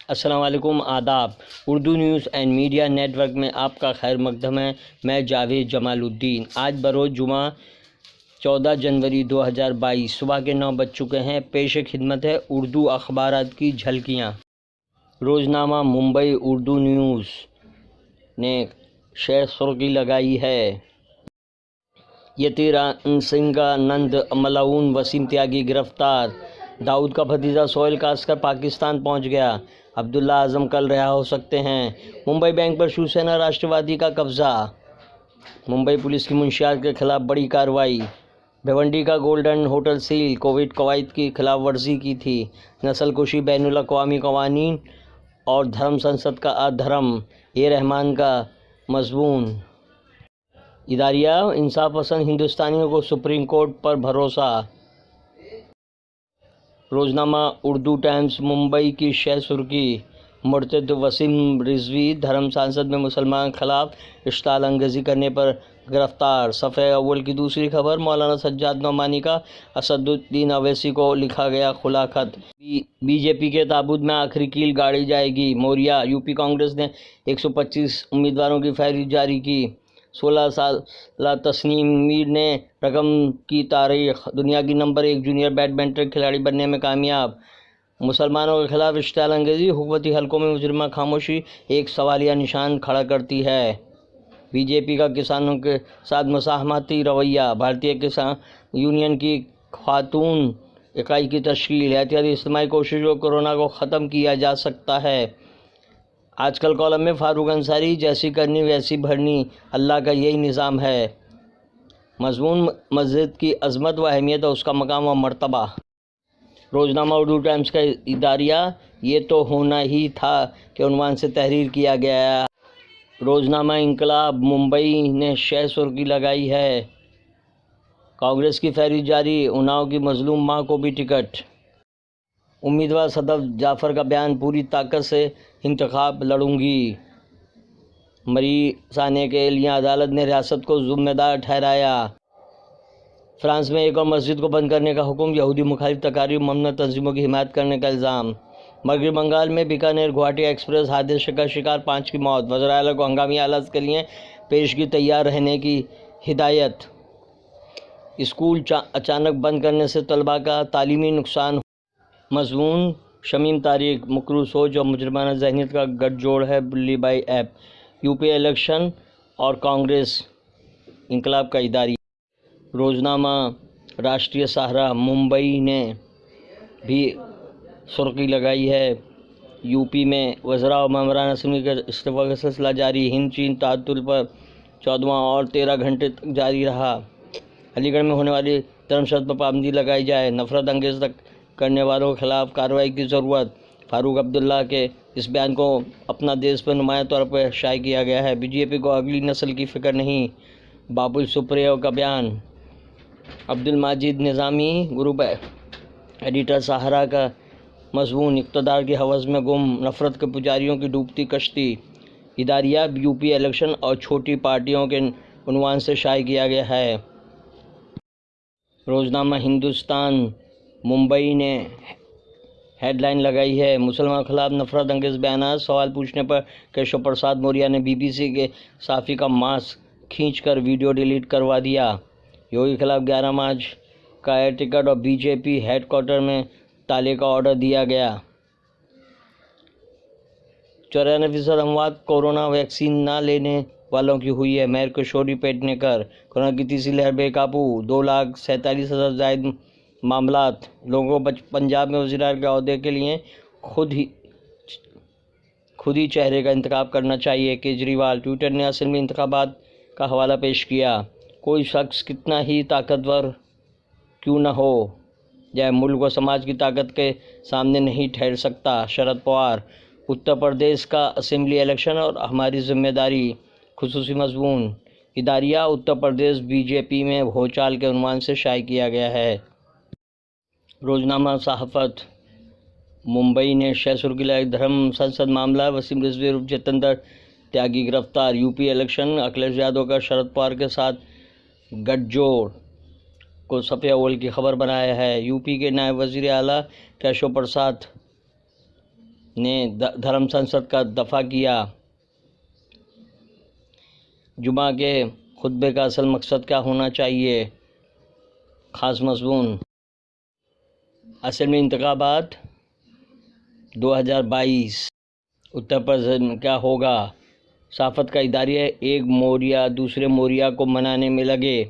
السلام علیکم، آداب۔ Urdu news and media network میں آپ کا خیر مقدم ہے۔ میں جاوید جمال الدین۔ آج بروز جمعہ 14 جنوری 2022 صبح کے 9 بج چکے ہیں۔ پیش خدمت ہے اردو اخبارات کی جھلکیاں۔ روزنامہ ممبئی اردو نیوز نے شہ سرخی لگائی ہے: یتیرانسنگانند ملعون وسیم تیاگی گرفتار، داؤد کا بھتیجا سہیل کاسکر پاکستان پہنچ گیا، عبداللہ اعظم کل رہا ہو سکتے ہیں۔ ممبئی بینک پر شیوسینا راشٹروادی کا قبضہ، ممبئی پولیس کی منشیات کے خلاف بڑی کارروائی۔ بھیونڈی کا گولڈن ہوٹل سیل، کووڈ قواعد کی خلاف ورزی کی تھی۔ نسل کشی بین الاقوامی قوانین اور دھرم سنسد کا ادھرم، اے رحمان کا مضمون۔ اداریہ: انصاف پسند ہندوستانیوں کو سپریم کورٹ پر بھروسہ۔ روزنامہ اردو ٹائمز ممبئی کی شہ سرخی: مرتد وسیم رضوی دھرم سنسد میں مسلمان خلاف اشتعال انگیزی کرنے پر گرفتار۔ صفحہ اول کی دوسری خبر: مولانا سجاد نعمانی کا اسد الدین اویسی کو لکھا گیا کھلا خط۔ بی جے پی کے تابوت میں آخری کیل گاڑی جائے گی، موریا۔ یوپی کانگریس نے 125 امیدواروں کی فہرست جاری کی۔ 16 سالہ تسنیم میر نے رقم کی تاریخ، دنیا کی نمبر 1 جونیئر بیڈمنٹن کھلاڑی بننے میں کامیاب۔ مسلمانوں کے خلاف اشتعال انگیزی، حکومتی حلقوں میں مجرمہ خاموشی ایک سوالیہ نشان کھڑا کرتی ہے۔ بی جے پی کا کسانوں کے ساتھ مزاحمتی رویہ، بھارتیہ کسان یونین کی خاتون اکائی کی تشکیل۔ احتیاطی اجتماعی کوششوں، کورونا کو ختم کیا جا سکتا ہے۔ آج کل کالم میں فاروق انصاری: جیسی کرنی ویسی بھرنی، اللہ کا یہی نظام ہے۔ مضمون: مسجد کی عظمت و اہمیت اور اس کا مقام و مرتبہ۔ روزنامہ اردو ٹائمز کا اداریہ: یہ تو ہونا ہی تھا کے عنوان سے تحریر کیا گیا۔ روزنامہ انقلاب ممبئی نے شہ سرخی لگائی ہے: کانگریس کی فہرست جاری، اناؤ کی مظلوم ماں کو بھی ٹکٹ۔ امیدوار صدف جعفر کا بیان: پوری طاقت سے انتخاب لڑوں گی۔ مری ثانیہ کے لیے عدالت نے ریاست کو ذمہ دار ٹھہرایا۔ فرانس میں ایک اور مسجد کو بند کرنے کا حکم، یہودی مخالف تقاریر، ممنوعہ تنظیموں کی حمایت کرنے کا الزام۔ مغربی بنگال میں بیکانیر گوہاٹی ایکسپریس حادثے کا شکار 5 کی موت، وزرائے اعلیٰ کو ہنگامی حالات کے لیے پیشگی تیار رہنے کی ہدایت۔ اسکول اچانک بند کرنے سے طلباء کا تعلیمی نقصان۔ مضمون: شمیم طارق مکروہ سوچ اور مجرمانہ ذہنیت کا گٹھ جوڑ ہے بلی بائی ایپ۔ یوپی الیکشن اور کانگریس انقلاب کا اداریہ۔ روزنامہ راشٹریہ سہارا ممبئی نے بھی سرخی لگائی ہے: یوپی میں وزراء اور ممبران اسمبلی کے استعفے کا سلسلہ جاری، ہند چین تعطل پر 14واں اور 13 گھنٹے تک جاری رہا۔ علی گڑھ میں ہونے والی دھرم سنسد پر پابندی لگائی جائے، نفرت انگیز کرنے والوں کے خلاف کارروائی کی ضرورت۔ فاروق عبداللہ کے اس بیان کو اپنا دیش پر نمایاں طور پر شائع کیا گیا ہے۔ بی جے پی کو اگلی نسل کی فکر نہیں، بابل سپریو کا بیان۔ عبدالمجید نظامی گروپ ایڈیٹر سہارا کا مضمون: اقتدار کی ہوس میں گم، نفرت کے پجاریوں کی ڈوبتی کشتی۔ اداریہ: یوپی الیکشن اور چھوٹی پارٹیوں کے عنوان سے شائع کیا گیا ہے۔ روزنامہ ہندوستان ممبئی نے ہیڈ لائن لگائی ہے: مسلمانوں کے خلاف نفرت انگیز بیانات، سوال پوچھنے پر کیشو پرساد موریا نے بی بی سی کے صحافی کا ماسک کھینچ کر ویڈیو ڈیلیٹ کروا دیا۔ یوگی کے خلاف 11 مارچ کا ایئر ٹکٹ اور B J P headquarters میں تالے کا آرڈر دیا گیا۔ 94% اموات کورونا ویکسین نہ لینے والوں کی ہوئی ہے: مہر کشوری پیڈنیکر۔ کورونا کی تیسری لہر بے قابو، 2,47,000 سے زائد معاملات۔ لوگوں کو پنجاب میں وزیراعلی کے عہدے کے لیے خود ہی چہرے کا انتخاب کرنا چاہیے: کیجریوال۔ ٹویٹر نے اسمبلی انتخابات کا حوالہ پیش کیا: کوئی شخص کتنا ہی طاقتور کیوں نہ ہو جائے، ملک و سماج کی طاقت کے سامنے نہیں ٹھہر سکتا۔ شرد پوار۔ اتر پردیش کا اسمبلی الیکشن اور ہماری ذمہ داری، خصوصی مضمون۔ اداریہ: اتر پردیش بی جے پی میں بھونچال کے عنوان سے شائع کیا گیا ہے۔ روزنامہ صحافت ممبئی نے شہ سرخی لگائی: دھرم سنسد معاملہ، وسیم رضوی عرف جتیندر تیاگی گرفتار۔ یوپی الیکشن، اکھلیش یادو کا شرد پوار کے ساتھ گٹھ جوڑ کو صفحہ اول کی خبر بنایا ہے۔ یوپی کے نائب وزیر اعلیٰ کیشو پرساد نے دھرم سنسد کا دفاع کیا۔ جمعہ کے خطبے کا اصل مقصد کیا ہونا چاہیے؟ خاص مضمون: اسمبلی انتخابات 2022 اتر پردیش میں کیا ہوگا؟ صحافت کا ادارہ ایک موریا دوسرے موریا کو منانے میں لگے۔